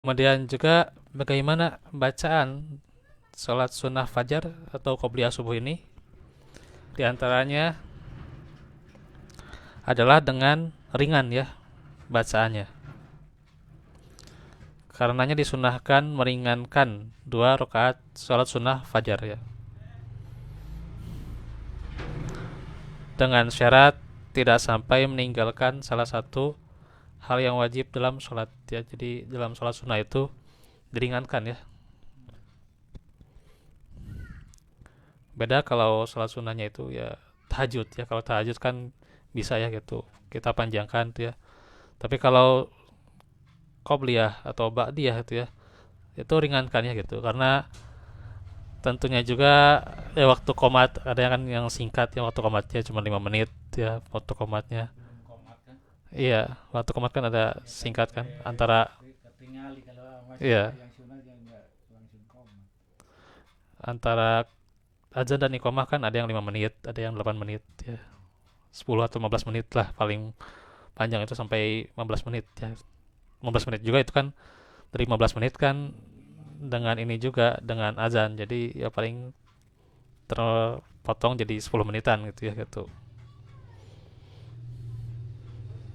Kemudian juga bagaimana bacaan sholat sunnah fajar atau qobliyah subuh ini? Di antaranya adalah dengan ringan ya bacaannya. Karenanya disunahkan meringankan 2 rakaat sholat sunnah fajar ya. Dengan syarat tidak sampai meninggalkan salah satu hal yang wajib dalam sholat ya. Jadi dalam sholat sunnah itu diringankan ya. Beda kalau sholat sunnahnya itu ya tahajud ya. Kalau tahajud kan bisa ya gitu kita panjangkan tuh ya. Tapi kalau qobliyah atau ba'diyah itu ringankan ya gitu. Karena tentunya juga ya waktu komat ada yang kan yang singkat ya, waktu komatnya cuma 5 menit ya waktu komatnya. Iya, waktu komat kan ada singkat kan antara iya antara azan dan iqamah kan ada yang 5 menit, ada yang 8 menit ya. 10 atau 15 menit lah paling panjang itu sampai 15 menit ya. 15 menit juga itu kan dari 15 menit kan dengan ini juga dengan azan. Jadi ya paling terpotong jadi 10 menitan gitu ya gitu.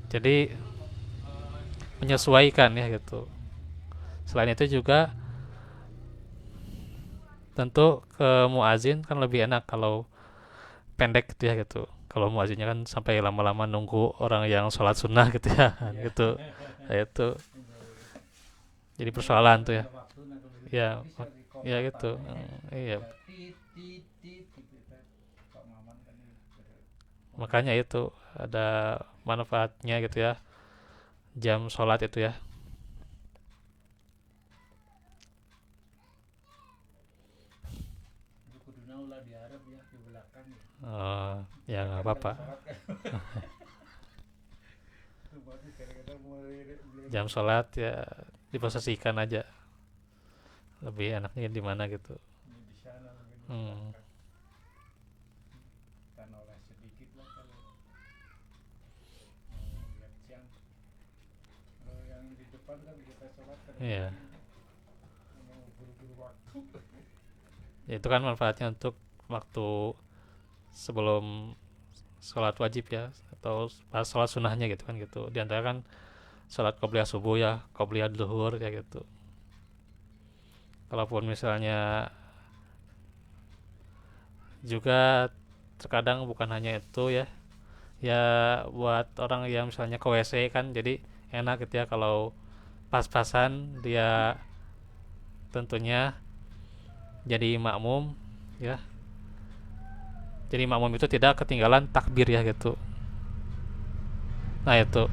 Jadi menyesuaikan ya gitu. Selain itu juga tentu ke muazin kan lebih enak kalau pendek gitu ya gitu. Kalau muazinnya kan sampai lama-lama nunggu orang yang sholat sunnah gitu ya gitu. Nah, itu jadi persoalan tuh ya. Ya, ya gitu. Iya, makanya itu ada manfaatnya gitu ya. Jam sholat itu ya. Ya nggak apa-apa. Jam sholat ya diposisikan aja. Lebih enaknya di mana gitu. Hmm. Iya. Ya, itu kan manfaatnya untuk waktu sebelum sholat wajib ya atau pas sholat sunnahnya gitu kan gitu. Di antara kan sholat qobliyah subuh ya, qobliyah duhur ya gitu. Kalaupun misalnya juga terkadang bukan hanya itu ya, ya buat orang yang misalnya ke WC kan jadi enak gitu ya kalau pas-pasan dia tentunya jadi makmum ya. Jadi makmum itu tidak ketinggalan takbir ya gitu. Nah itu.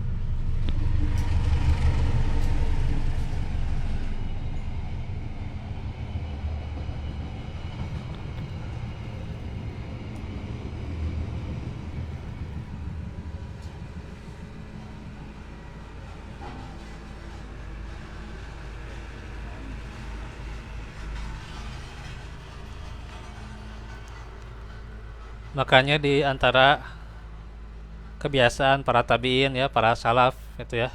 Makanya di antara kebiasaan para tabiin ya, para salaf itu ya.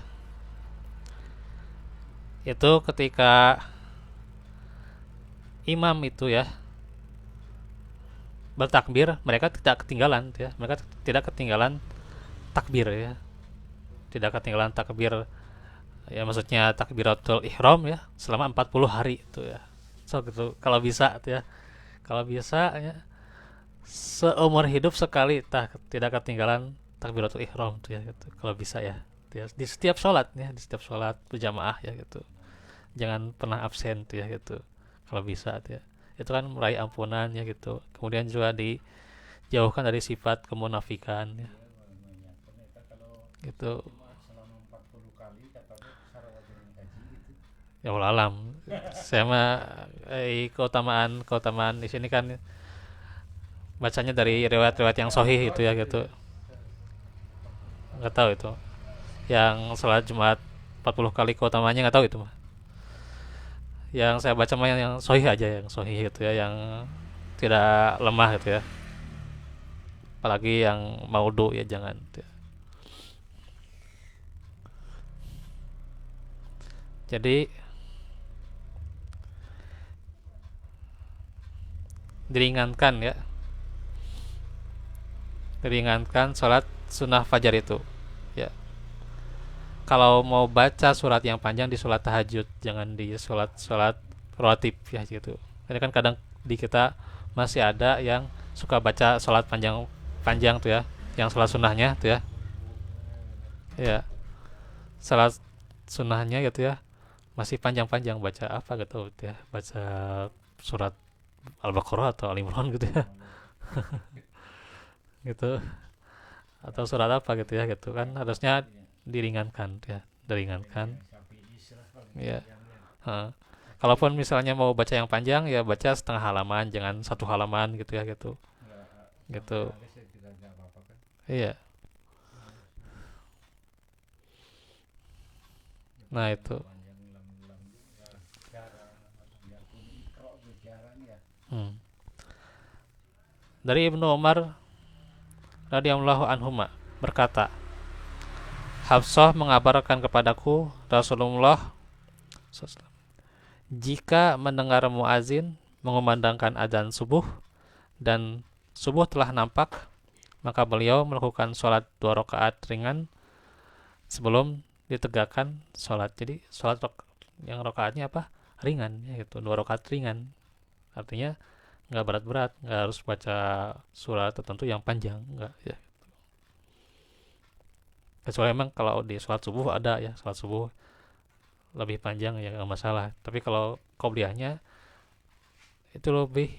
Itu ketika imam itu ya bertakbir, mereka tidak ketinggalan ya. Mereka tidak ketinggalan takbir ya. Tidak ketinggalan takbir ya maksudnya takbiratul ihram ya selama 40 hari itu ya. So gitu kalau bisa tuh ya. Kalau bisa ya seumur hidup sekali tidak ketinggalan takbiratul ihram tuh ya gitu. Kalau bisa ya. Di setiap sholat ya, di setiap sholat berjamaah ya gitu. Jangan pernah absen tuh ya gitu. Kalau bisa tuh ya. Itu kan meraih ampunan ya gitu. Kemudian juga dijauhkan dari sifat kemunafikan ya. Gitu. Ya Allah alam. Saya mah keutamaan di sini kan bacanya dari riwayat-riwayat yang sahih itu ya gitu. Nggak tahu itu. Yang salat Jumat 40 kali keutamanya nggak tahu itu mah. Yang saya baca mah yang sahih aja yang sahih gitu ya, yang tidak lemah gitu ya. Apalagi yang maudhu ya jangan gitu ya. Jadi diringankan ya, diringankan sholat sunnah fajar itu ya. Kalau mau baca surat yang panjang di sholat tahajud, jangan di sholat sholat rawatib ya gitu. Ini kan kadang di kita masih ada yang suka baca sholat panjang panjang tuh ya, yang sholat sunnahnya tuh ya, ya sholat sunnahnya gitu ya, masih panjang-panjang baca apa gitu ya, baca surat Al-Baqarah atau Al-Imran gitu ya, gitu, atau surat apa gitu ya, gitu kan harusnya diringankan ya, diringankan ya. Heeh. Kalaupun misalnya mau baca yang panjang ya baca setengah halaman, jangan satu halaman gitu ya, gitu gitu. Iya, nah itu. Hmm. Dari Ibnu Umar radhiyallahu anhuma berkata, Hafsah mengabarkan kepadaku Rasulullah SAW, jika mendengar muazin mengumandangkan adzan subuh dan subuh telah nampak, maka beliau melakukan sholat 2 rakaat ringan sebelum ditegakkan sholat. Jadi sholat yang rakaatnya apa? Ringan ya gitu, 2 rakaat ringan. Artinya nggak berat-berat, nggak harus baca surat tertentu yang panjang, nggak ya. Kecuali memang kalau di sholat subuh ada ya, sholat subuh lebih panjang ya nggak masalah. Tapi kalau qobliyahnya itu lebih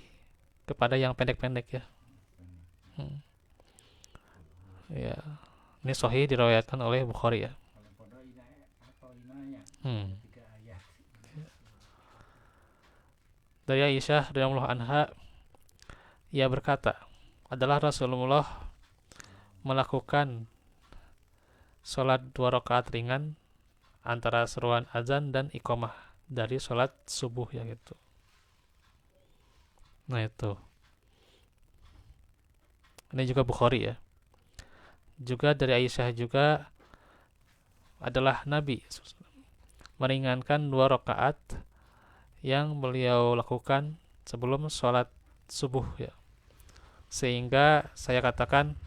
kepada yang pendek-pendek ya. Hmm. Ya, ini sahih diriwayatkan oleh Bukhari ya. Hmm. Dari Aisyah radhiyallahu anha, ia berkata, adalah Rasulullah melakukan sholat 2 rakaat ringan antara seruan azan dan iqamah dari sholat subuh ya gitu. Nah itu, ini juga Bukhari ya. Juga dari Aisyah juga adalah Nabi meringankan 2 rakaat yang beliau lakukan sebelum sholat subuh ya. Sehingga saya katakan,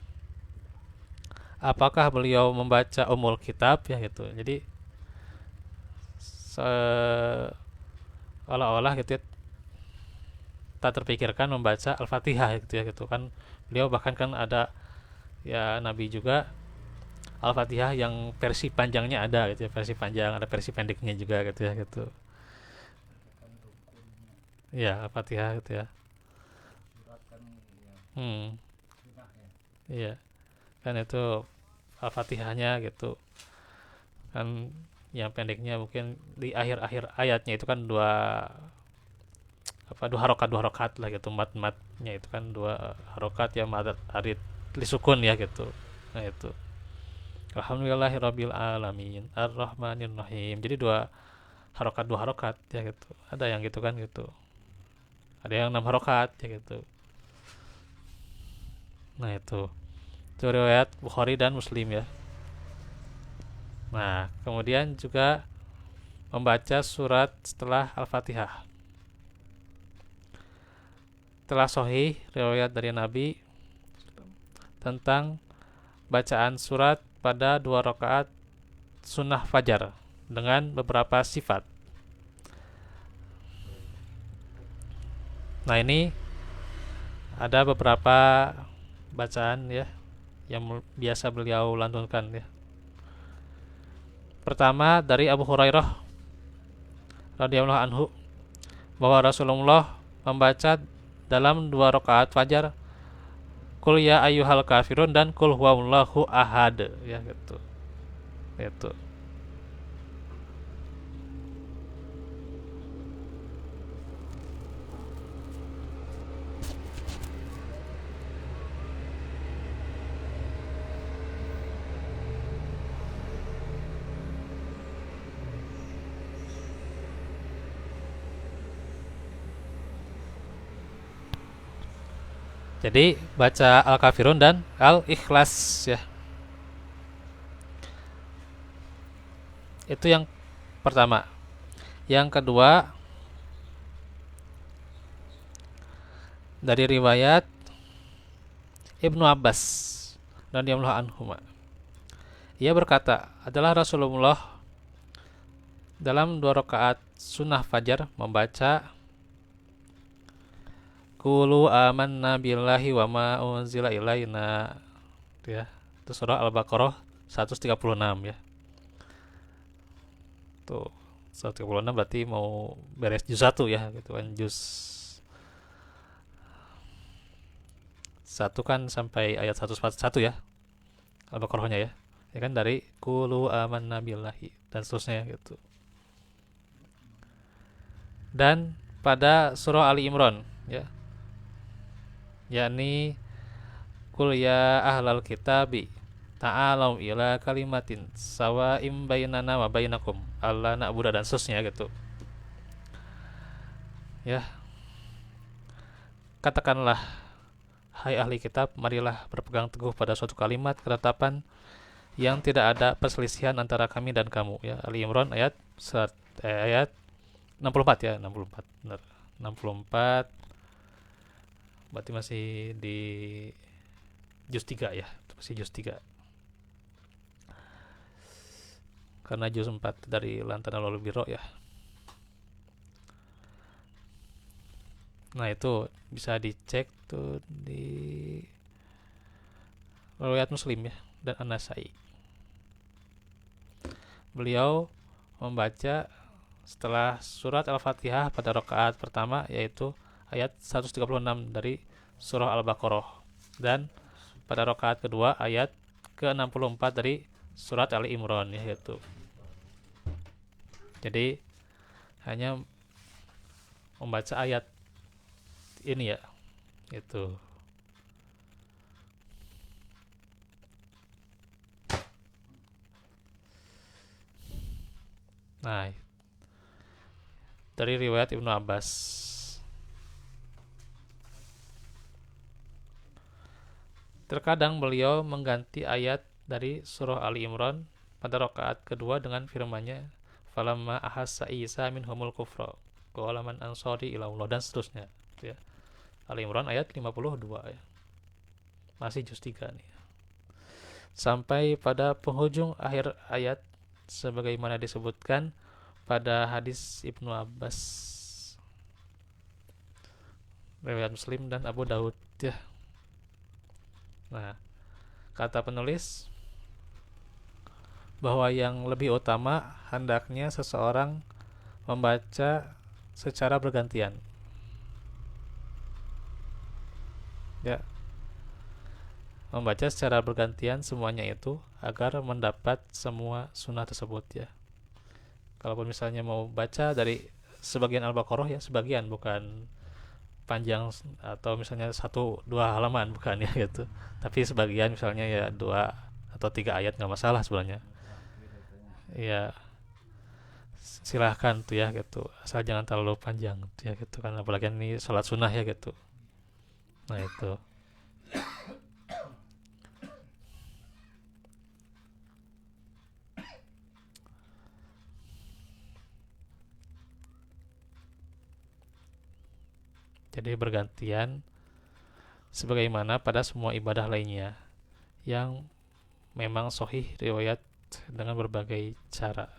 apakah beliau membaca umul kitab ya gitu. Jadi seolah-olah gitu ya, tak terpikirkan membaca Al-Fatihah gitu ya gitu kan. Beliau bahkan kan ada ya Nabi juga Al-Fatihah yang versi panjangnya ada gitu ya, versi panjang, ada versi pendeknya juga gitu ya gitu. Ya, Al-Fatihah gitu ya. Hmm, iya. Kan itu Al-Fatihahnya gitu. Kan yang pendeknya mungkin di akhir-akhir ayatnya itu kan dua harokat lah gitu, matnya itu kan 2 harokat ya, madat arid lisukun ya gitu. Nah itu Alhamdulillahirabbil alamin ar-rahmanir rahim, jadi 2 harokat ya gitu, ada yang gitu kan gitu, ada yang 6 harokat ya gitu. Nah itu riwayat Bukhari dan Muslim ya. Nah kemudian juga membaca surat setelah Al-Fatihah telah sahih riwayat dari Nabi tentang bacaan surat pada 2 rakaat sunnah fajar dengan beberapa sifat. Nah ini ada beberapa bacaan ya yang biasa beliau lantunkan ya. Pertama dari Abu Hurairah radhiyallahu anhu bahwa Rasulullah membaca dalam 2 rakaat fajar Qul ya ayyuhal kafirun dan Qul huwallahu ahad ya gitu. Itu. Jadi baca Al-Kafirun dan Al-Ikhlas ya. Itu yang pertama. Yang kedua, Dari riwayat Ibnu Abbas radhiyallahu anhu, ia berkata, adalah Rasulullah dalam 2 rakaat sunnah fajar membaca Qulu amanna billahi wa ma unzila ilaina, ya. Itu surah Al-Baqarah 136 ya. Tuh 136 berarti mau beres juz 1 ya, gitu kan. Juz 1 kan sampai ayat 141 ya, Al-Baqarahnya ya. Ya kan, dari Qulu amanna billahi dan seterusnya gitu. Dan pada surah Ali Imran ya, yakni Qul ya ahlal kitabi ta'alau ila kalimatin sawa'im bainana wa bainakum alla na'budu dan seterusnya gitu. Ya, katakanlah hai ahli kitab, marilah berpegang teguh pada suatu kalimat ketetapan yang tidak ada perselisihan antara kami dan kamu ya. Ali Imran ayat 64 ya, 64 benar. 64 berarti masih di juz 3 ya, masih juz 3. Karena juz 4 dari Lantana Lalu Biro ya. Nah, itu bisa dicek tuh di riwayat Muslim ya dan An-Nasai. Beliau membaca setelah surat Al-Fatihah pada rakaat pertama yaitu ayat 136 dari surah Al-Baqarah, dan pada rakaat kedua ayat ke-64 dari surat Ali Imran ya gitu. Jadi hanya membaca ayat ini ya, itu. Nah, dari riwayat Ibnu Abbas. Terkadang beliau mengganti ayat dari surah Ali Imran pada rakaat kedua dengan firman-Nya, "Falamma ahassa Isa minhumul kufra, qala man ansari ila Allah," dan seterusnya. Itu ya. Ali Imran ayat 52 ya. Masih juz 3 nih. Sampai pada penghujung akhir ayat sebagaimana disebutkan pada hadis Ibnu Abbas, riwayat Muslim dan Abu Daud ya. Nah, kata penulis bahwa yang lebih utama hendaknya seseorang membaca secara bergantian. Ya, membaca secara bergantian semuanya itu agar mendapat semua sunnah tersebut ya. Kalaupun misalnya mau baca dari sebagian Al-Baqarah ya, sebagian, bukan panjang atau misalnya 1-2 halaman, bukan ya gitu. Tapi sebagian misalnya ya 2 atau 3 ayat nggak masalah sebenarnya. Ya silahkan tuh ya gitu, asal jangan terlalu panjang tuh ya gitu kan, apalagi ini sholat sunnah ya gitu. Nah itu. Jadi bergantian sebagaimana pada semua ibadah lainnya yang memang sahih riwayat dengan berbagai cara.